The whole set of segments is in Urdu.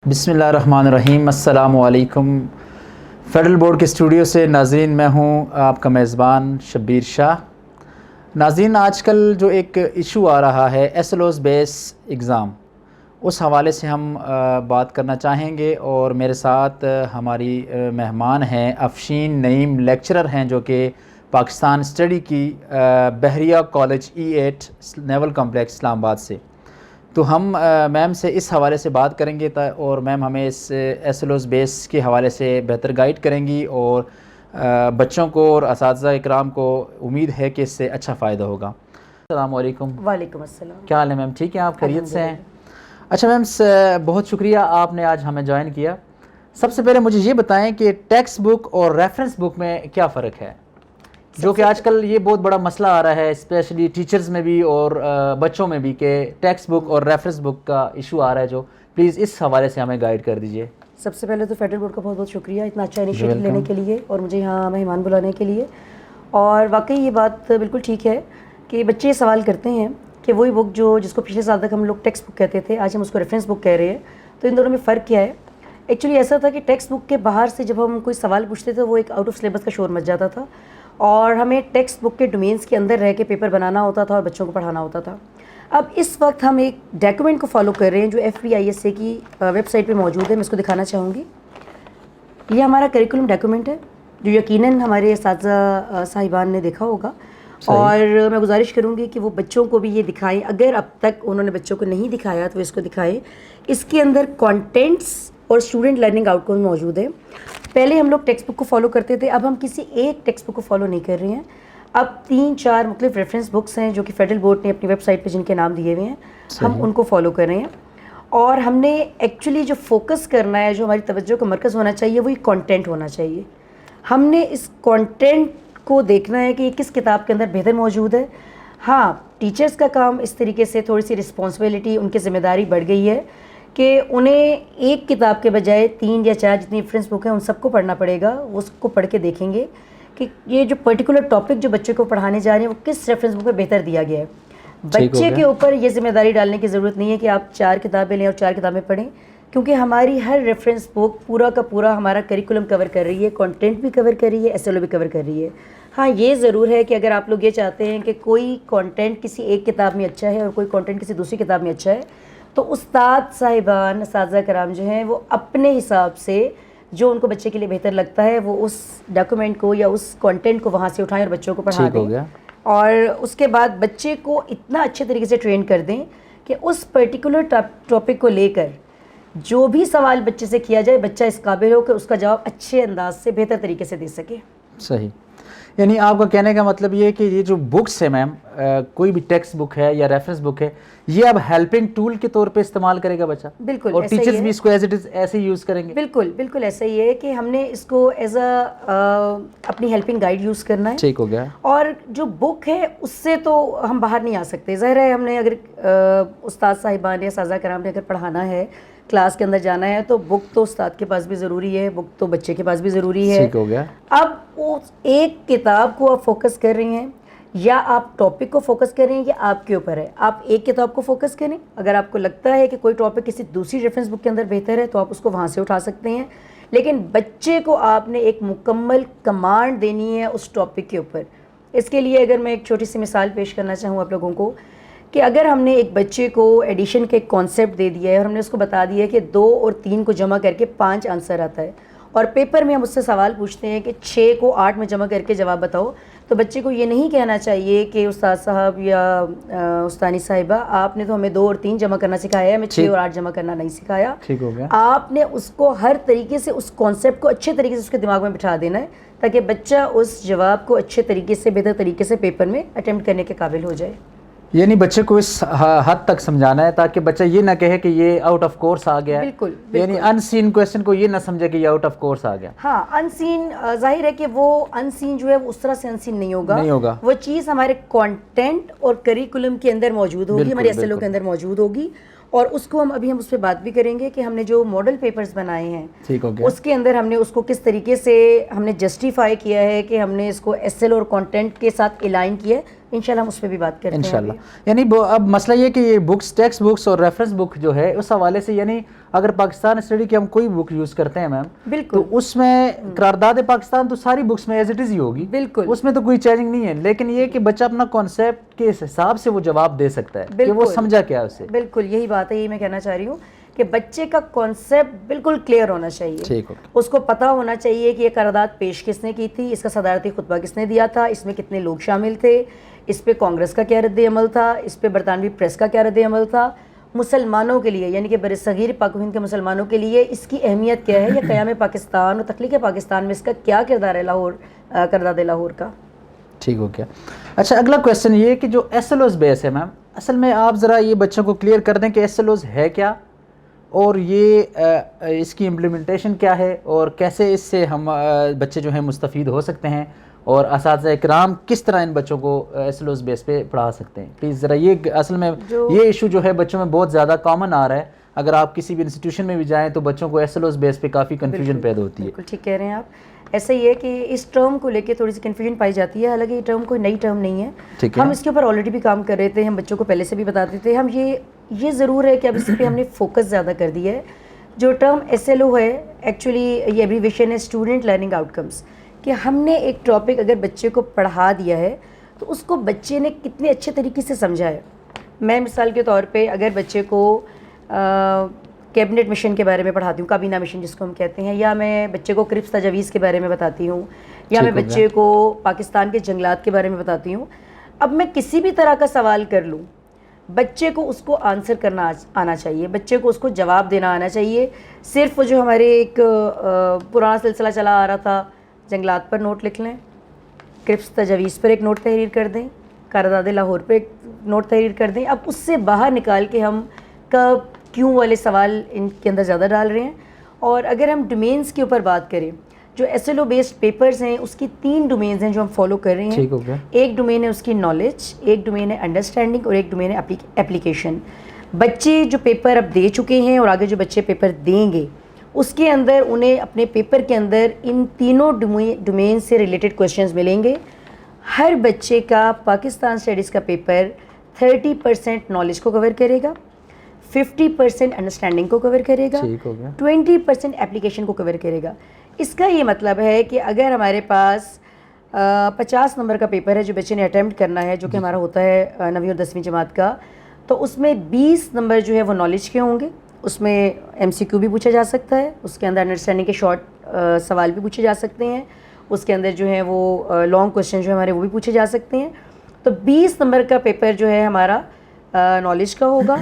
بسم اللہ الرحمن الرحیم۔ السلام علیکم۔ فیڈرل بورڈ کے اسٹوڈیو سے ناظرین، میں ہوں آپ کا میزبان شبیر شاہ۔ ناظرین، آج کل جو ایک ایشو آ رہا ہے SLOS بیس ایگزام، اس حوالے سے ہم بات کرنا چاہیں گے، اور میرے ساتھ ہماری مہمان ہیں افشین نعیم، لیکچرر ہیں جو کہ پاکستان اسٹڈی کی بحریہ کالج E8 نیول کمپلیکس اسلام آباد سے۔ تو ہم میم سے اس حوالے سے بات کریں گے، اور میم ہمیں اس SLOS بیس کے حوالے سے بہتر گائیڈ کریں گی، اور بچوں کو اور اساتذہ اکرام کو امید ہے کہ اس سے اچھا فائدہ ہوگا۔ السلام علیکم۔ وعلیکم السلام۔ کیا حال ہے میم؟ ٹھیک ہیں آپ؟ خیریت سے ہیں؟ اچھا میم، بہت شکریہ آپ نے آج ہمیں جوائن کیا۔ سب سے پہلے مجھے یہ بتائیں کہ ٹیکسٹ بک اور ریفرنس بک میں کیا فرق ہے، جو کہ آج کل یہ بہت بڑا مسئلہ آ رہا ہے، اسپیشلی ٹیچرز میں بھی اور بچوں میں بھی، کہ ٹیکسٹ بک اور ریفرنس بک کا ایشو آ رہا ہے، جو پلیز اس حوالے سے ہمیں گائیڈ کر دیجیے۔ سب سے پہلے تو فیڈرل بورڈ کا بہت بہت شکریہ اتنا اچھا انیشیٹو لینے کے لیے اور مجھے یہاں مہمان بلانے کے لیے۔ اور واقعی یہ بات بالکل ٹھیک ہے کہ بچے سوال کرتے ہیں کہ وہی بک جس کو پچھلے سال تک ہم لوگ ٹیکسٹ بک کہتے تھے، آج ہم اس کو ریفرنس بک کہہ رہے ہیں، تو ان دونوں میں فرق کیا ہے؟ ایکچولی ایسا تھا کہ ٹیکسٹ بک کے باہر سے جب ہم کوئی سوال پوچھتے تھے، وہ ایک آؤٹ آف سلیبس کا شور مچ جاتا تھا، اور ہمیں ٹیکسٹ بک کے ڈومینس کے اندر رہ کے پیپر بنانا ہوتا تھا اور بچوں کو پڑھانا ہوتا تھا۔ اب اس وقت ہم ایک ڈاکیومنٹ کو فالو کر رہے ہیں جو FBISA کی ویب سائٹ پہ موجود ہے، میں اس کو دکھانا چاہوں گی۔ یہ ہمارا کریکولم ڈاکیومنٹ ہے جو یقیناً ہمارے اساتذہ صاحبان نے دیکھا ہوگا، اور میں گزارش کروں گی کہ وہ بچوں کو بھی یہ دکھائیں، اگر اب تک انہوں نے بچوں کو نہیں دکھایا تو اس کو دکھائیں۔ اس کے اندر کانٹینٹس اور اسٹوڈنٹ لرننگ آؤٹ کم موجود ہے۔ پہلے ہم لوگ ٹیکسٹ بک کو فالو کرتے تھے، اب ہم کسی ایک ٹیکسٹ بک کو فالو نہیں کر رہے ہیں، اب 3-4 مختلف ریفرنس بکس ہیں جو کہ فیڈرل بورڈ نے اپنی ویب سائٹ پہ جن کے نام دیے ہوئے ہیں، ہم ان کو فالو کر رہے ہیں۔ اور ہم نے ایکچولی جو فوکس کرنا ہے، جو ہماری توجہ کا مرکز ہونا چاہیے، وہی کانٹینٹ ہونا چاہیے۔ ہم نے اس کانٹینٹ کو دیکھنا ہے کہ یہ کس کتاب کے اندر بہتر موجود ہے۔ ہاں، ٹیچرز کا کام اس طریقے سے تھوڑی سی رسپانسبلٹی، ان کی ذمہ داری بڑھ گئی ہے کہ انہیں ایک کتاب کے بجائے 3 یا 4 جتنی ریفرنس بک ہیں ان سب کو پڑھنا پڑے گا۔ وہ اس کو پڑھ کے دیکھیں گے کہ یہ جو پرٹیکولر ٹاپک جو بچے کو پڑھانے جا رہے ہیں وہ کس ریفرنس بک میں بہتر دیا گیا ہے۔ بچے کے اوپر یہ ذمہ داری ڈالنے کی ضرورت نہیں ہے کہ آپ 4 کتابیں لیں اور 4 کتابیں پڑھیں، کیونکہ ہماری ہر ریفرنس بک پورا کا پورا ہمارا کریکولم کور کر رہی ہے، کانٹینٹ بھی کور کر رہی ہے، SLO بھی کور کر رہی ہے۔ ہاں، یہ ضرور ہے کہ اگر آپ لوگ یہ چاہتے ہیں کہ کوئی کانٹینٹ کسی ایک کتاب میں اچھا ہے اور کوئی کانٹینٹ کسی دوسری کتاب میں اچھا ہے، تو استاد صاحبان، اساتذہ کرام جو ہیں، وہ اپنے حساب سے جو ان کو بچے کے لیے بہتر لگتا ہے وہ اس ڈاکیومنٹ کو یا اس کانٹینٹ کو وہاں سے اٹھائیں اور بچوں کو پڑھا دیں، اور اس کے بعد بچے کو اتنا اچھے طریقے سے ٹرین کر دیں کہ اس پرٹیکولر ٹاپک کو لے کر جو بھی سوال بچے سے کیا جائے، بچہ اس قابل ہو کہ اس کا جواب اچھے انداز سے بہتر طریقے سے دے سکے۔ صحیح، یعنی آپ کا کہنے کا مطلب یہ ہے کہ یہ جو بکس ہے میم، کوئی بھی ٹیکسٹ بک ہے یا ریفرنس بک ہے، یہ اب ہیلپنگ ٹول کے طور پہ استعمال کرے گا بچہ، بالکل، اور ٹیچرز بھی اس کو ایز اٹ از ایسے یوز کریں گے؟ بالکل بالکل ایسا ہی ہے کہ ہم نے اس کو ایز اپنی ہیلپنگ گائیڈ یوز کرنا ہے۔ ٹھیک ہو گیا۔ اور جو بک ہے اس سے تو ہم باہر نہیں آ سکتے، ظاہر ہے ہم نے اگر استاد صاحبان یا اساتذہ کرام نے اگر پڑھانا ہے، کلاس کے اندر جانا ہے، تو بک تو استاد کے پاس بھی ضروری ہے، بک تو بچے کے پاس بھی ضروری ہے۔ ٹھیک ہو گیا۔ اب اس ایک کتاب کو آپ فوکس کر رہی ہیں یا آپ ٹاپک کو فوکس کر رہے ہیں، یہ آپ کے اوپر ہے۔ آپ ایک کتاب کو فوکس کریں، اگر آپ کو لگتا ہے کہ کوئی ٹاپک کسی دوسری ریفرنس بک کے اندر بہتر ہے تو آپ اس کو وہاں سے اٹھا سکتے ہیں، لیکن بچے کو آپ نے ایک مکمل کمانڈ دینی ہے اس ٹاپک کے اوپر۔ اس کے لیے اگر میں ایک چھوٹی سی مثال پیش کرنا چاہوں آپ لوگوں کو، کہ اگر ہم نے ایک بچے کو ایڈیشن کے ایک کانسیپٹ دے دیا ہے اور ہم نے اس کو بتا دیا ہے کہ 2 اور 3 کو جمع کر کے 5 آنسر آتا ہے، اور پیپر میں ہم اس سے سوال پوچھتے ہیں کہ 6 کو 8 میں جمع کر کے جواب بتاؤ، تو بچے کو یہ نہیں کہنا چاہیے کہ استاد صاحب یا استانی صاحبہ آپ نے تو ہمیں 2 اور 3 جمع کرنا سکھایا ہے، ہمیں 6 اور 8 جمع کرنا نہیں سکھایا۔ ٹھیک ہو گیا۔ آپ نے اس کو ہر طریقے سے اس کانسیپٹ کو اچھے طریقے سے اس کے دماغ میں بٹھا دینا ہے، تاکہ بچہ اس جواب کو اچھے طریقے سے، بہتر طریقے سے پیپر میں اٹیمپٹ کرنے کے قابل ہو جائے۔ یعنی بچے کو اس حد تک سمجھانا ہے تاکہ بچہ یہ نہ کہے کہ یہ آؤٹ آف کورس آ گیا ہے، بالکل، یعنی ان سین کویسچن کو یہ نہ سمجھے کہ یہ آؤٹ آف کورس آ گیا۔ ہاں، ان سین، ظاہر ہے کہ وہ ان سین جو ہے وہ اس طرح سے ان سین نہیں ہوگا، وہ چیز ہمارے کانٹینٹ اور کریکولم کے اندر موجود ہوگی، ہمارے SLO کے اندر موجود ہوگی، اور اس کو ہم اس پہ بات بھی کریں گے کہ ہم نے جو ماڈل پیپرز بنائے ہیں اس کے اندر ہم نے اس کو کس طریقے سے ہم نے جسٹیفائی کیا ہے کہ ہم نے اس کو SLO اور کانٹینٹ کے ساتھ الائن کیا ہے۔ انشاءاللہ ہم اس پہ بھی بات کرتے ہیں انشاءاللہ. یعنی اب مسئلہ یہ کہ یہ بکس، ٹیکسٹ بکس اور ریفرنس بک جو ہے اس حوالے سے، یعنی اگر پاکستان اسٹڈی کی ہم کوئی بک یوز کرتے ہیں میم، بالکل تو اس میں قرارداد پاکستان تو ساری بکس میں ایز اٹ از ہی ہوگی، بالکل اس میں تو کوئی چینجنگ نہیں ہے، لیکن یہ کہ بچہ اپنا کانسیپٹ کے حساب سے وہ جواب دے سکتا ہے کہ وہ سمجھا کیا اسے. بالکل یہی بات ہے، یہی میں کہنا چاہ رہی ہوں کہ بچے کا کانسیپٹ بالکل کلیئر ہونا چاہیے. ٹھیک ہو. اس کو پتہ ہونا چاہیے کہ یہ قرارداد پیش کس نے کی تھی، اس کا صدارتی خطبہ کس نے دیا تھا، اس میں کتنے لوگ شامل تھے، اس پہ کانگریس کا کیا رد عمل تھا، اس پہ برطانوی پریس کا کیا رد عمل تھا، مسلمانوں کے لیے یعنی کہ برصغیر پاک و ہند کے مسلمانوں کے لیے اس کی اہمیت کیا ہے، یا قیام پاکستان اور تخلیق پاکستان میں اس کا کیا کردار ہے قرارداد لاہور کا. ٹھیک ہو گیا. اچھا اگلا کویشچن یہ کہ جو ایس ایل اوز بیس ہے میم، اصل میں آپ ذرا یہ بچوں کو کلیئر کر دیں کہ ایس ایل اوز ہے کیا، اور یہ اس کی امپلیمنٹیشن کیا ہے، اور کیسے اس سے ہم بچے جو ہیں مستفید ہو سکتے ہیں، اور اساتذہ اکرام کس طرح ان بچوں کو ایس ایل اوز بیس پہ پڑھا سکتے ہیں. پلیز ذرا یہ اصل میں یہ ایشو جو ہے بچوں میں بہت زیادہ کامن آ رہا ہے. اگر آپ کسی بھی انسٹیٹیوشن میں بھی جائیں تو بچوں کو ایس ایل اوز بیس پہ کافی کنفیوژن پیدا ہوتی ہے. بالکل ٹھیک کہہ رہے ہیں آپ. ایسا ہی ہے کہ اس ٹرم کو لے کے تھوڑی سی کنفیوژن پائی جاتی ہے، حالانکہ یہ ٹرم کوئی نئی ٹرم نہیں ہے. ہم اس کے اوپر آلریڈی بھی کام کر رہے تھے، ہم بچوں کو پہلے سے بھی بتاتے تھے. ہم یہ ضرور ہے کہ اب اس پہ ہم نے فوکس زیادہ کر دیا ہے. جو ٹرم ایس ایل او ہے ایکچولی یہ ایبریویشن ہے اسٹوڈنٹ لرننگ آؤٹ کمس، کہ ہم نے ایک ٹاپک اگر بچے کو پڑھا دیا ہے تو اس کو بچے نے کتنے اچھے طریقے سے سمجھا ہے. میں مثال کے طور پہ اگر بچے کو کیبنٹ مشن کے بارے میں پڑھاتی ہوں، کابینہ مشن جس کو ہم کہتے ہیں، یا میں بچے کو کرپس تجاویز کے بارے میں بتاتی ہوں، یا میں بچے کو پاکستان کے جنگلات کے بارے میں بتاتی ہوں. اب میں کسی بھی طرح کا سوال کر لوں، بچے کو اس کو آنسر کرنا آنا چاہیے، بچے کو اس کو جواب دینا آنا چاہیے. صرف جو ہمارے ایک پرانا سلسلہ چلا آ رہا تھا، جنگلات پر نوٹ لکھ لیں، کرپس تجاویز پر ایک نوٹ تحریر کر دیں، قرارداد لاہور پہ ایک نوٹ تحریر کر دیں. اب اس سے باہر نکال کے ہم کب کیوں والے سوال ان کے اندر زیادہ ڈال رہے ہیں. اور اگر ہم ڈومینز کے اوپر بات کریں، جو S L O based papers ہیں اس کی 3 ڈومینز ہیں جو ہم فالو کر رہے ہیں. ایک ڈومین ہے اس کی نالج، ایک ڈومین ہے انڈرسٹینڈنگ، اور ایک ڈومین ہے اپلیکیشن. بچے جو پیپر اب دے چکے ہیں اور آگے جو بچے پیپر دیں گے اس کے اندر انہیں اپنے پیپر کے اندر ان تینوں ڈومین سے ریلیٹڈ کویشچنز ملیں گے. ہر بچے کا پاکستان اسٹڈیز کا پیپر 30% نالج کو کور کرے گا، 50% انڈرسٹینڈنگ کو کور کرے گا، 20% اپلیکیشن کو کور کرے گا. اس کا یہ مطلب ہے کہ اگر ہمارے پاس 50 نمبر کا پیپر ہے جو بچے نے اٹیمپٹ کرنا ہے، جو کہ ہمارا ہوتا ہے 9ویں اور 10ویں جماعت کا، تو اس میں 20 نمبر جو ہے وہ نالج کے ہوں گے. اس میں ایم سی کیو بھی پوچھا جا سکتا ہے، اس کے اندر انڈرسٹینڈنگ کے شارٹ سوال بھی پوچھے جا سکتے ہیں، اس کے اندر جو ہے وہ لانگ کویشچن جو ہمارے وہ بھی پوچھے جا سکتے ہیں. تو 20 نمبر کا پیپر جو ہے ہمارا نالج کا ہوگا،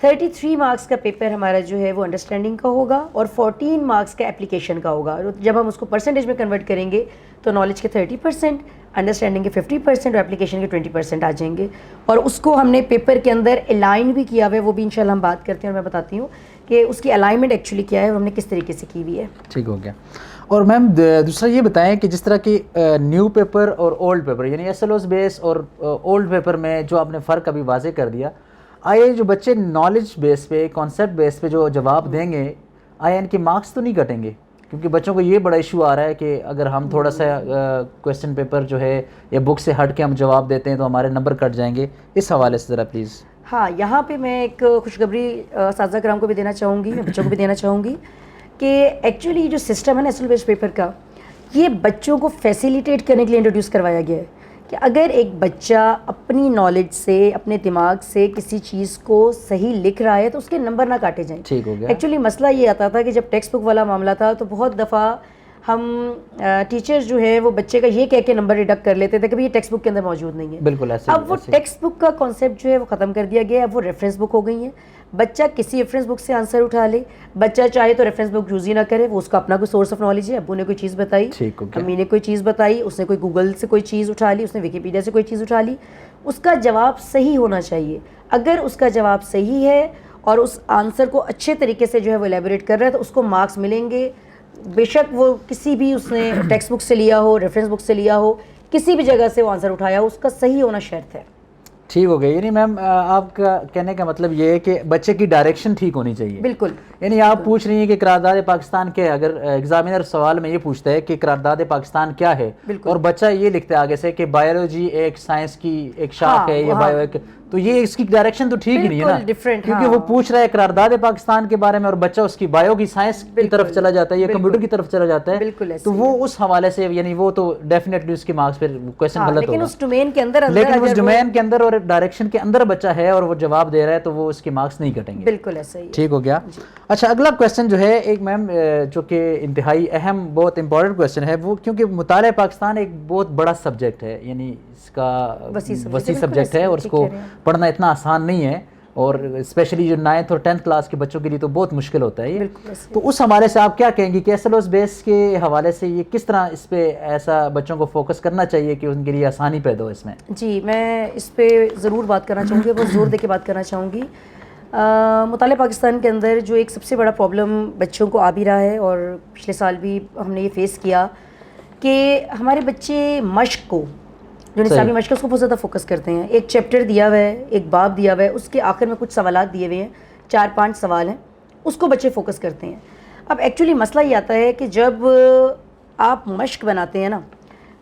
33 مارکس کا پیپر ہمارا جو ہے وہ انڈرسٹینڈنگ کا ہوگا، اور 14 مارکس کا اپلیکیشن کا ہوگا. جب ہم اس کو پرسنٹیج میں کنورٹ کریں گے تو نالج کے 30%، انڈرسٹینڈنگ کے 50% اور اپلیکیشن کے 20% آ جائیں گے. اور اس کو ہم نے پیپر کے اندر الائن بھی کیا ہوا ہے، وہ بھی انشاءاللہ ہم بات کرتے ہیں اور میں بتاتی ہوں کہ اس کی الائنمنٹ ایکچولی کیا ہے اور ہم نے کس طریقے سے کی ہوئی ہے. ٹھیک ہو گیا. اور میم دوسرا یہ بتائیں کہ جس طرح کی نیو پیپر اور اولڈ پیپر، یعنی ایس ایل اوز بیس اور اولڈ پیپر میں جو آپ نے فرق ابھی واضح کر دیا، آئے جو بچے نالج بیس پہ، کانسیپٹ بیس پہ جو جواب دیں گے، آئے ان کے مارکس تو نہیں کٹیں گے؟ کیونکہ بچوں کو یہ بڑا ایشو آ رہا ہے کہ اگر ہم تھوڑا سا کویشچن پیپر جو ہے یا بک سے ہٹ کے ہم جواب دیتے ہیں تو ہمارے نمبر کٹ جائیں گے. اس حوالے سے ذرا پلیز. ہاں، یہاں پہ میں ایک خوشخبری اساتذہ کرام کو بھی دینا چاہوں گی، میں بچوں کو بھی دینا چاہوں گی کہ ایکچولی جو سسٹم ہے نا ایس ایل بیسڈ پیپر کا، یہ بچوں کو فیسیلیٹیٹ کرنے کے لیے انٹروڈیوس کروایا گیا ہے کہ اگر ایک بچہ اپنی نالج سے، اپنے دماغ سے کسی چیز کو صحیح لکھ رہا ہے تو اس کے نمبر نہ کاٹے جائیں. ٹھیک ہو گیا. ایکچولی مسئلہ یہ آتا تھا کہ جب ٹیکسٹ بک والا معاملہ تھا تو بہت دفعہ ہم ٹیچرز جو ہے وہ بچے کا یہ کہہ کے نمبر ڈیڈکٹ کر لیتے تھے کہ یہ ٹیکسٹ بک کے اندر موجود نہیں ہے. بالکل ایسے. اب وہ ٹیکسٹ بک کا کانسیپٹ جو ہے وہ ختم کر دیا گیا ہے، اب وہ ریفرنس بک ہو گئی ہیں. بچہ کسی ریفرنس بک سے آنسر اٹھا لے، بچہ چاہے تو ریفرنس بک یوز ہی نہ کرے، وہ اس کا اپنا کوئی سورس آف نالج ہے. ابو نے کوئی چیز بتائی، امی نے کوئی چیز بتائی، اس نے کوئی گوگل سے کوئی چیز اٹھا لی، اس نے ویکیپیڈیا سے کوئی چیز اٹھا لی. اس کا جواب صحیح ہونا چاہیے. اگر اس کا جواب صحیح ہے اور اس آنسر کو اچھے طریقے سے جو ہے وہ ایلیبوریٹ کر رہا ہے تو اس کو مارکس ملیں گے. بے شک وہ کسی بھی اس نے ٹیکسٹ بک سے لیا ہو، ریفرنس بک سے لیا ہو، کسی بھی جگہ سے وہ آنسر اٹھایا ہو، اس کا صحیح ہونا شرط ہے. ٹھیک ہو گیا. یعنی میم آپ کا کہنے کا مطلب یہ ہے کہ بچے کی ڈائریکشن ٹھیک ہونی چاہیے. بالکل. یعنی آپ پوچھ رہی ہیں کہ قرارداد پاکستان کیا ہے. اگر ایگزامینر سوال میں یہ پوچھتا ہے کہ قرارداد پاکستان کیا ہے اور بچہ یہ لکھتا ہے آگے سے کہ بایولوجی ایک سائنس کی ایک شاخ ہے یا بایو ایک, تو یہ اس کی ڈائریکشن تو ٹھیک نہیں ہے نا, کیونکہ وہ پوچھ رہا ہے قرارداد پاکستان کے بارے میں اور بچہ اس کی بایو کی سائنس کی طرف چلا جاتا ہے یا کمپیوٹر کی طرف چلا جاتا ہے, تو وہ اس حوالے سے یعنی وہ تو ڈیفینیٹلی اس کے مارکس پہ کویسچن غلط ہوگا. لیکن اس ڈومین کے اندر لیکن اس ڈومین کے اندر اور ڈائریکشن کے اندر بچہ ہے اور وہ جواب دے رہا ہے تو وہ اس کے مارکس نہیں کٹیں گے. بالکل ایسا ہی. ٹھیک ہو گیا. اچھا اگلا کویسچن جو ہے ایک میم جو کہ انتہائی اہم بہت امپورٹنٹ کویسچن ہے, وہ کیونکہ مطالعہ پاکستان ایک بہت بڑا سبجیکٹ ہے, یعنی اس کا وسیع سبجیکٹ ہے اور اس کو پڑھنا اتنا آسان نہیں ہے, اور اسپیشلی جو 9th اور 10th کلاس کے بچوں کے لیے تو بہت مشکل ہوتا ہے یہ. تو اس حوالے سے آپ کیا کہیں گی کہ ایس ایل اوز بیس کے حوالے سے یہ کس طرح اس پہ ایسا بچوں کو فوکس کرنا چاہیے کہ ان کے لیے آسانی پیدا ہو اس میں؟ جی میں اس پہ ضرور بات کرنا چاہوں گی, بہت زور دے کے بات کرنا چاہوں گی. مطالعہ پاکستان کے اندر جو ایک سب سے بڑا پرابلم بچوں کو آ بھی رہا ہے اور پچھلے سال بھی ہم نے یہ فیس کیا کہ ہمارے بچے مشق کو, جو نصابی مشق ہے اس کو بہت زیادہ فوکس کرتے ہیں. ایک چیپٹر دیا ہوا ہے, ایک باب دیا ہوا ہے, اس کے آخر میں کچھ سوالات دیے ہوئے ہیں, 4-5 سوال ہیں, اس کو بچے فوکس کرتے ہیں. اب ایکچولی مسئلہ یہ آتا ہے کہ جب آپ مشق بناتے ہیں نا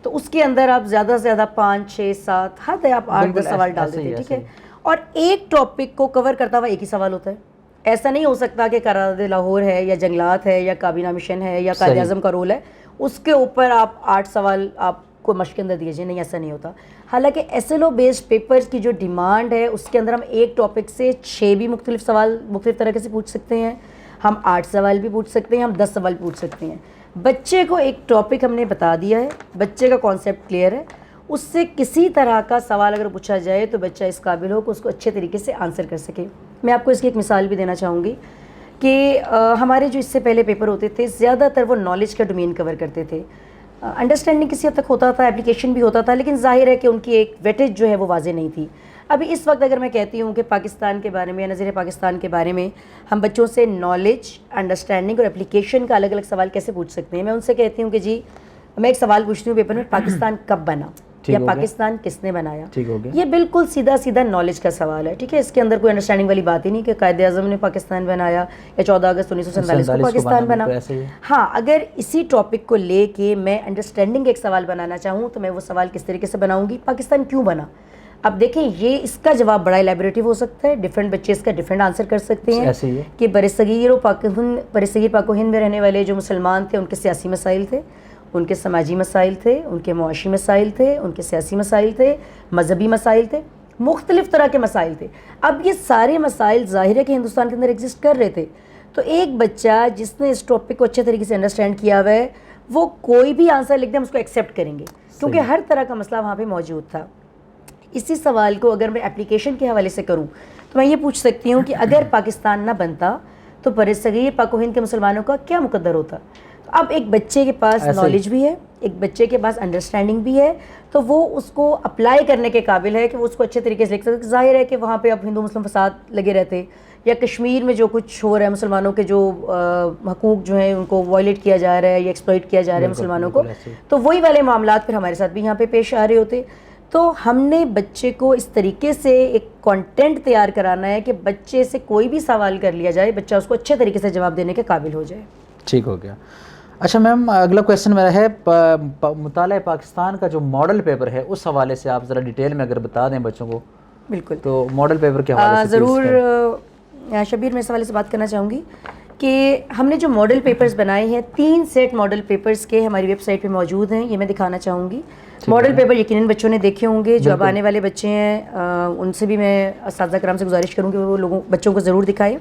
تو اس کے اندر آپ زیادہ سے زیادہ 5-6-7 حد ہے آپ 8-10 سوال ڈال دیتے ہیں, ٹھیک ہے, اور ایک ٹاپک کو کور کرتا ہوا ایک ہی سوال ہوتا ہے. ایسا نہیں ہو سکتا کہ قرارداد لاہور ہے یا جنگلات ہے یا کابینہ مشن ہے یا قائد اعظم کا رول ہے, اس کے اوپر آپ 8 سوال آپ کو مشق کے اندر دیے جائیں. نہیں, ایسا نہیں ہوتا. حالانکہ S L O based papers کی جو ڈیمانڈ ہے اس کے اندر ہم ایک ٹاپک سے 6 بھی مختلف سوال مختلف طریقے سے پوچھ سکتے ہیں, ہم 8 سوال بھی پوچھ سکتے ہیں, ہم 10 سوال پوچھ سکتے ہیں. بچے کو ایک ٹاپک ہم نے بتا دیا ہے, بچے کا کانسیپٹ کلیئر ہے, اس سے کسی طرح کا سوال اگر پوچھا جائے تو بچہ اس قابل ہو کہ اس کو اچھے طریقے سے آنسر کر سکے. میں آپ کو اس کی ایک مثال بھی دینا چاہوں گی کہ ہمارے جو اس سے پہلے پیپر ہوتے تھے زیادہ تر وہ نالج کا ڈومین کور کرتے تھے. انڈرسٹینڈنگ کسی حد تک ہوتا تھا, اپلیکیشن بھی ہوتا تھا, لیکن ظاہر ہے کہ ان کی ایک ویٹیج جو ہے وہ واضح نہیں تھی. ابھی اس وقت اگر میں کہتی ہوں کہ پاکستان کے بارے میں یا نظیر پاکستان کے بارے میں ہم بچوں سے نالج, انڈرسٹینڈنگ اور اپلیکیشن کا الگ الگ سوال کیسے پوچھ سکتے ہیں, میں ان سے کہتی ہوں کہ جی میں ایک سوال پوچھتی ہوں پیپر میں, پاکستان کب بنا یا پاکستان کس نے بنایا. یہ بالکل سیدھا سیدھا نالج کا سوال ہے, ٹھیک ہے, اس کے اندر کوئی انڈرسٹینڈنگ والی بات ہی نہیں کہ قائد اعظم نے پاکستان بنایا یا 14 اگست 1947 کو پاکستان بنا. ہاں, اگر اسی ٹاپک کو لے کے میں انڈرسٹینڈنگ ایک سوال بنانا چاہوں تو میں وہ سوال کس طریقے سے بناؤں گی, پاکستان کیوں بنا. اب دیکھیں یہ اس کا جواب بڑا الیبوریٹو ہو سکتا ہے, ڈفرینٹ بچے اس کا ڈفرینٹ آنسر کر سکتے ہیں کہ برصغیر پاک و ہند میں رہنے والے جو مسلمان تھے ان کے سیاسی مسائل تھے, ان کے سماجی مسائل تھے, ان کے معاشی مسائل تھے, ان کے سیاسی مسائل تھے, مذہبی مسائل تھے, مختلف طرح کے مسائل تھے. اب یہ سارے مسائل ظاہر ہے کہ ہندوستان کے اندر ایگزسٹ کر رہے تھے. تو ایک بچہ جس نے اس ٹاپک کو اچھے طریقے سے انڈرسٹینڈ کیا ہوا ہے وہ کوئی بھی آنسر لکھ دے ہم اس کو ایکسیپٹ کریں گے, کیونکہ ہر طرح کا مسئلہ وہاں پہ موجود تھا. اسی سوال کو اگر میں اپلیکیشن کے حوالے سے کروں تو میں یہ پوچھ سکتی ہوں کہ اگر پاکستان نہ بنتا تو برصغیر پاک و ہند کے مسلمانوں کا کیا مقدر ہوتا. اب ایک بچے کے پاس نالج بھی ہے, ایک بچے کے پاس انڈرسٹینڈنگ بھی ہے, تو وہ اس کو اپلائی کرنے کے قابل ہے کہ وہ اس کو اچھے طریقے سے لکھ سکتے. ظاہر ہے کہ وہاں پہ اب ہندو مسلم فساد لگے رہتے, یا کشمیر میں جو کچھ ہو رہا ہے مسلمانوں کے جو حقوق جو ہیں ان کو وائلیٹ کیا جا رہا ہے یا ایکسپلائٹ کیا جا رہا ہے مسلمانوں کو, تو وہی والے معاملات پھر ہمارے ساتھ بھی یہاں پہ پیش آ رہے ہوتے. تو ہم نے بچے کو اس طریقے سے ایک کانٹینٹ تیار کرانا ہے کہ بچے سے کوئی بھی سوال کر لیا جائے, بچہ اس کو اچھے طریقے سے جواب دینے کے قابل ہو جائے. ٹھیک ہو گیا. اچھا میم اگلا کویسچن میرا ہے مطالعہ پاکستان کا جو ماڈل پیپر ہے اس حوالے سے آپ ذرا ڈیٹیل میں اگر بتا دیں بچوں کو. بالکل, تو ماڈل پیپر کے حوالے سے ضرور شبیر میں اس حوالے سے بات کرنا چاہوں گی کہ ہم نے جو ماڈل پیپرز بنائے ہیں 3 سیٹ ماڈل پیپرز کے ہماری ویب سائٹ پہ موجود ہیں, یہ میں دکھانا چاہوں گی. ماڈل پیپر یقیناً بچوں نے دیکھے ہوں گے, جو اب آنے والے بچے ہیں ان سے بھی میں اساتذہ کرام سے گزارش کروں کہ وہ بچوں کو ضرور دکھائیں.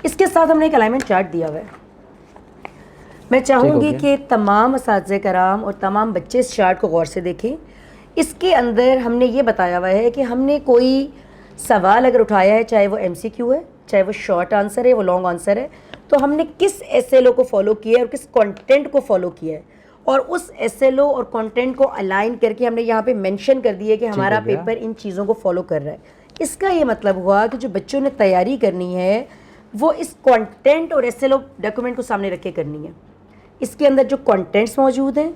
اس کے ساتھ ہم نے ایک الائنمنٹ چارٹ دیا ہوا ہے. میں چاہوں گی کہ تمام اساتذہ کرام اور تمام بچے اس چارٹ کو غور سے دیکھیں. اس کے اندر ہم نے یہ بتایا ہوا ہے کہ ہم نے کوئی سوال اگر اٹھایا ہے, چاہے وہ MCQ ہے, چاہے وہ شارٹ آنسر ہے, وہ لانگ آنسر ہے, تو ہم نے کس SLO کو فالو کیا ہے اور کس کانٹینٹ کو فالو کیا ہے, اور اس SLO اور کانٹینٹ کو الائن کر کے ہم نے یہاں پہ مینشن کر دیا کہ ہمارا پیپر ان چیزوں کو فالو کر رہا ہے. اس کا یہ مطلب ہوا کہ جو بچوں نے تیاری کرنی ہے وہ اس کانٹینٹ اور SLO ڈاکومنٹ کو سامنے رکھ کے کرنی ہے. اس کے اندر جو کانٹینٹس موجود ہیں,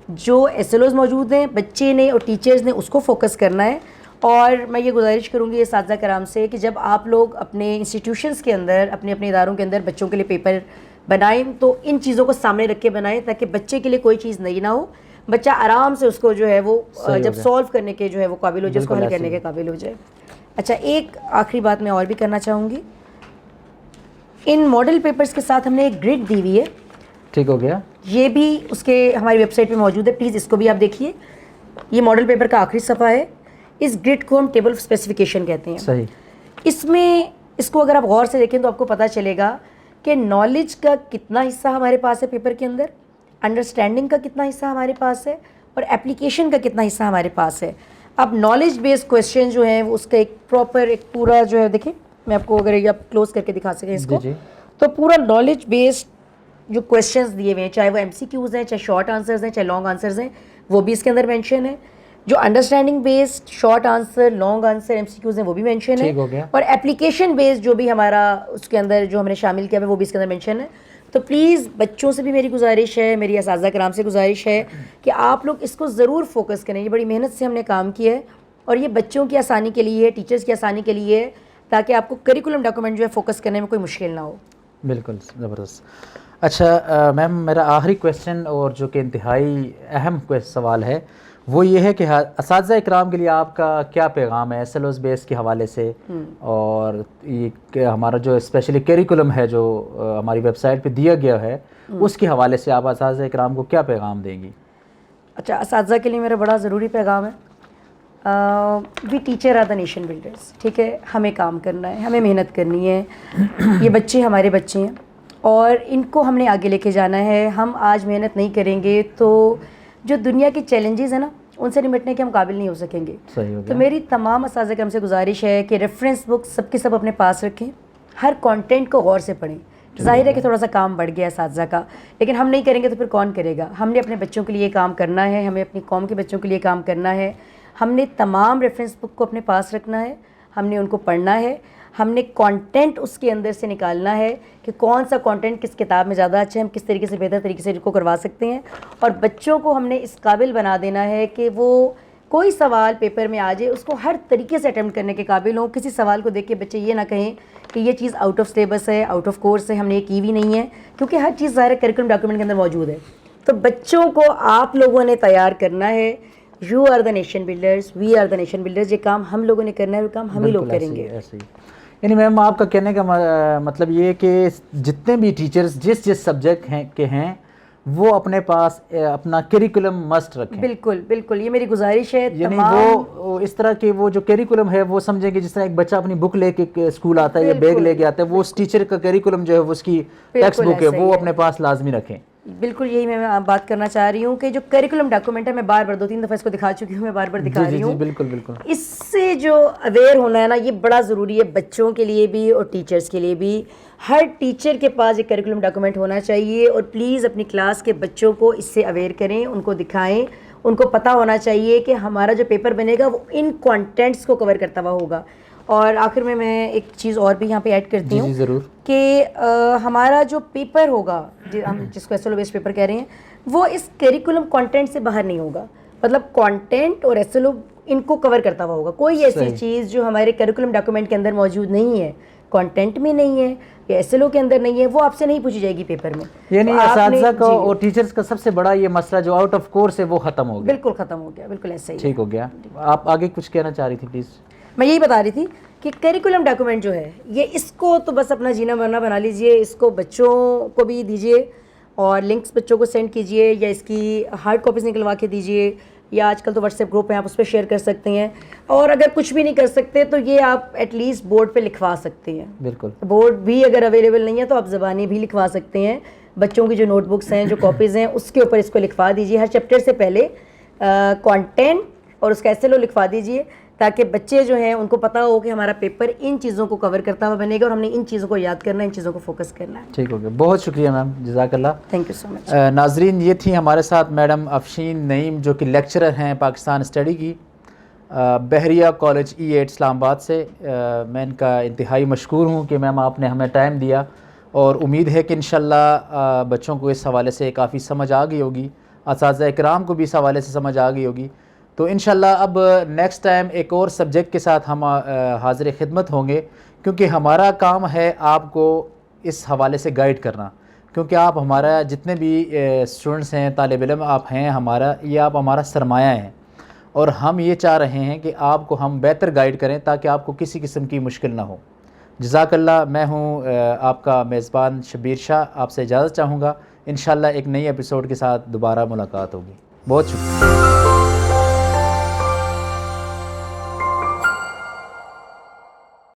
جو SLOs موجود ہیں, بچے نے اور ٹیچرز نے اس کو فوکس کرنا ہے, اور میں یہ گزارش کروں گی اساتذہ کرام سے کہ جب آپ لوگ اپنے انسٹیٹیوشنس کے اندر اپنے اپنے اداروں کے اندر بچوں کے لیے پیپر بنائیں تو ان چیزوں کو سامنے رکھ کے بنائیں تاکہ بچے کے لیے کوئی چیز نئی نہ ہو, بچہ آرام سے اس کو جو ہے وہ جب سولو کرنے کے جو ہے وہ قابل ہو جائے, اس کو حل کرنے کے قابل ہو جائے. اچھا, ایک آخری بات میں اور بھی کرنا چاہوں گی, ان ماڈل پیپرز کے ساتھ ہم نے ایک گرڈ دی ہوئی ہے. ٹھیک ہو گیا, یہ بھی اس کے ہماری ویب سائٹ پہ موجود ہے, پلیز اس کو بھی آپ دیکھیے. یہ ماڈل پیپر کا آخری صفحہ ہے. اس گرڈ کو ہم ٹیبل آف اسپیسیفکیشن کہتے ہیں. صحیح. اس میں اس کو اگر آپ غور سے دیکھیں تو آپ کو پتہ چلے گا کہ نالج کا کتنا حصہ ہمارے پاس ہے پیپر کے اندر, انڈرسٹینڈنگ کا کتنا حصہ ہمارے پاس ہے, اور اپلیکیشن کا کتنا حصہ ہمارے پاس ہے. اب نالج بیسڈ کویشچن جو ہیں وہ اس کا ایک پراپر ایک پورا جو ہے, دیکھیں میں آپ کو اگر یہ آپ کلوز کر کے دکھا سکیں اس کو, تو پورا نالج بیسڈ جو کویشچنز دیے ہوئے ہیں, چاہے وہ ایم سی کیوز ہیں, چاہے شارٹ آنسرز ہیں, چاہے لانگ آنسرز ہیں, وہ بھی اس کے اندر مینشن ہے. جو understanding based short answer, long answer, M C Qs ہیں وہ بھی مینشن ہے. اور اپلیکیشن بیسڈ جو بھی ہمارا اس کے اندر جو ہم نے شامل کیا ہے وہ بھی اس کے اندر مینشن ہے. تو پلیز بچوں سے بھی میری گزارش ہے, میری اساتذہ کرام سے گزارش ہے کہ آپ لوگ اس کو ضرور فوکس کریں. یہ بڑی محنت سے ہم نے کام کیا ہے اور یہ بچوں کی آسانی کے لیے ہے, ٹیچرز کی آسانی کے لیے ہے, تاکہ آپ کو کریکولم ڈاکومنٹ جو ہے فوکس کرنے میں کوئی مشکل نہ ہو. بالکل زبردست. اچھا میم, میرا آخری کویشچن اور جو کہ انتہائی اہم سوال ہے وہ یہ ہے کہ اساتذہ اکرام کے لیے آپ کا کیا پیغام ہے ایس ایل اوز بیس کے حوالے سے, اور یہ ہمارا جو اسپیشلی کیریکولم ہے جو ہماری ویب سائٹ پہ دیا گیا ہے اس کے حوالے سے آپ اساتذہ اکرام کو کیا پیغام دیں گی؟ اچھا, اساتذہ کے لیے میرا بڑا ضروری پیغام ہے, we teacher are the nation builders. ٹھیک ہے, ہمیں کام کرنا ہے, ہمیں محنت کرنی ہے. یہ بچے ہمارے بچے ہیں اور ان کو ہم نے آگے لے کے جانا ہے. ہم آج محنت نہیں کریں گے تو جو دنیا کے چیلنجز ہیں نا ان سے نمٹنے کے ہم قابل نہیں ہو سکیں گے. تو میری تمام اساتذہ کرام سے گزارش ہے کہ ریفرنس بک سب کے سب اپنے پاس رکھیں, ہر کانٹینٹ کو غور سے پڑھیں. ظاہر ہے کہ تھوڑا سا کام بڑھ گیا اساتذہ کا, لیکن ہم نہیں کریں گے تو پھر کون کرے گا؟ ہم نے اپنے بچوں کے لیے کام کرنا ہے, ہمیں اپنی قوم کے بچوں کے لیے کام کرنا ہے. ہم نے تمام ریفرنس بک کو اپنے پاس رکھنا ہے, ہم نے ان کو پڑھنا ہے, ہم نے کانٹینٹ اس کے اندر سے نکالنا ہے کہ کون سا کانٹینٹ کس کتاب میں زیادہ اچھا ہے, ہم کس طریقے سے بہتر طریقے سے ان کو کروا سکتے ہیں. اور بچوں کو ہم نے اس قابل بنا دینا ہے کہ وہ کوئی سوال پیپر میں آ جائے اس کو ہر طریقے سے اٹیمپٹ کرنے کے قابل ہوں. کسی سوال کو دیکھ کے بچے یہ نہ کہیں کہ یہ چیز آؤٹ آف سلیبس ہے, آؤٹ آف کورس ہے, ہم نے یہ کی بھی نہیں ہے, کیونکہ ہر چیز ظاہر کریکولم ڈاکومنٹ کے اندر موجود ہے. تو بچوں کو آپ لوگوں نے تیار کرنا ہے. You are the nation builders, we are the nation builders. یہ کام ہم لوگوں نے کرنا ہے, وہ کام ہم ہی لوگ کریں گے. یعنی میم آپ کا کہنے کا مطلب یہ کہ جتنے بھی ٹیچرز جس سبجیکٹ کے ہیں وہ اپنے پاس اپنا کیریکولم مسٹ رکھیں. بالکل بالکل, یہ میری گزارش ہے. یعنی وہ اس طرح کہ وہ جو کیریکولم ہے وہ سمجھیں کہ جس طرح ایک بچہ اپنی بک لے کے اسکول آتا ہے یا بیگ لے کے آتا ہے, وہ اس ٹیچر کا کیریکولم جو ہے اس کی ٹیکسٹ بک ہے وہ اپنے پاس لازمی رکھیں. بالکل یہی میں بات کرنا چاہ رہی ہوں کہ جو کریکولم ڈاکومنٹ ہے, میں بار بار 2-3 دفعہ اس کو دکھا چکی ہوں, میں بار بار دکھا رہی ہوں. بالکل بالکل. اس سے جو اویئر ہونا ہے نا یہ بڑا ضروری ہے, بچوں کے لیے بھی اور ٹیچرز کے لیے بھی. ہر ٹیچر کے پاس ایک کریکولم ڈاکومنٹ ہونا چاہیے, اور پلیز اپنی کلاس کے بچوں کو اس سے اویئر کریں, ان کو دکھائیں. ان کو پتہ ہونا چاہیے کہ ہمارا جو پیپر بنے گا وہ ان کانٹینٹس کو کور کرتا ہوا ہوگا. اور آخر میں ایک چیز اور بھی یہاں پہ ایڈ کرتی ہوں ضرور, کہ ہمارا جو پیپر ہوگا ہم جس کو S L O based paper کہہ رہے ہیں وہ اس کیریکولم کانٹینٹ سے باہر نہیں ہوگا. مطلب کانٹینٹ اور ایس ایل او ان کو کور کرتا ہوا ہوگا. کوئی ایسی چیز جو ہمارے کیریکولم ڈاکومنٹ کے اندر موجود نہیں ہے, کانٹینٹ میں نہیں ہے یا ایس ایل او کے اندر نہیں ہے, وہ آپ سے نہیں پوچھی جائے گی پیپر میں. یعنی اساتذہ کا اور ٹیچرز کا سب سے بڑا یہ مسئلہ جو آؤٹ آف کورس ہے وہ ختم ہو گیا. بالکل ختم ہو گیا, بالکل ایسا ہی. ٹھیک ہو گیا. آپ آگے کچھ کہنا چاہ رہی تھی پلیز؟ میں یہی بتا رہی تھی کہ کیریکولم ڈاکومنٹ جو ہے یہ اس کو تو بس اپنا جینا مرنا بنا لیجئے, اس کو بچوں کو بھی دیجئے اور لنکس بچوں کو سینڈ کیجئے, یا اس کی ہارڈ کاپیز نکلوا کے دیجئے, یا آج کل تو واٹس ایپ گروپ ہیں آپ اس پہ شیئر کر سکتے ہیں. اور اگر کچھ بھی نہیں کر سکتے تو یہ آپ ایٹ لیسٹ بورڈ پہ لکھوا سکتے ہیں. بالکل, بورڈ بھی اگر اویلیبل نہیں ہے تو آپ زبانی بھی لکھوا سکتے ہیں. بچوں کی جو نوٹ بکس ہیں, جو کاپیز ہیں, اس کے اوپر اس کو لکھوا دیجئے. ہر چیپٹر سے پہلے کانٹینٹ اور اس کا ایس ایل او لکھوا دیجئے, تاکہ بچے جو ہیں ان کو پتہ ہو کہ ہمارا پیپر ان چیزوں کو کور کرتا ہوا بنے گا اور ہم نے ان چیزوں کو یاد کرنا ہے, ان چیزوں کو فوکس کرنا ہے. ٹھیک ہو گیا, بہت شکریہ میم, جزاک اللہ. تھینک یو سو مچ. ناظرین, یہ تھی ہمارے ساتھ میڈم افشین نعیم جو کہ لیکچرر ہیں پاکستان اسٹڈی کی, بحریہ کالج E8 اسلام آباد سے. میں ان کا انتہائی مشکور ہوں کہ میم آپ نے ہمیں ٹائم دیا, اور امید ہے کہ انشاءاللہ بچوں کو اس حوالے سے کافی سمجھ آ گئی ہوگی, اساتذہ اکرام کو بھی اس حوالے سے سمجھ آ گئی ہوگی. تو انشاءاللہ اب نیکسٹ ٹائم ایک اور سبجیکٹ کے ساتھ ہم حاضر خدمت ہوں گے، کیونکہ ہمارا کام ہے آپ کو اس حوالے سے گائیڈ کرنا، کیونکہ آپ ہمارا جتنے بھی اسٹوڈنٹس ہیں، طالب علم آپ ہیں ہمارا، یہ آپ ہمارا سرمایہ ہیں، اور ہم یہ چاہ رہے ہیں کہ آپ کو ہم بہتر گائیڈ کریں تاکہ آپ کو کسی قسم کی مشکل نہ ہو۔ جزاک اللہ۔ میں ہوں آپ کا میزبان شبیر شاہ، آپ سے اجازت چاہوں گا، انشاءاللہ ایک نئی ایپیسوڈ کے ساتھ دوبارہ ملاقات ہوگی۔ بہت شکریہ۔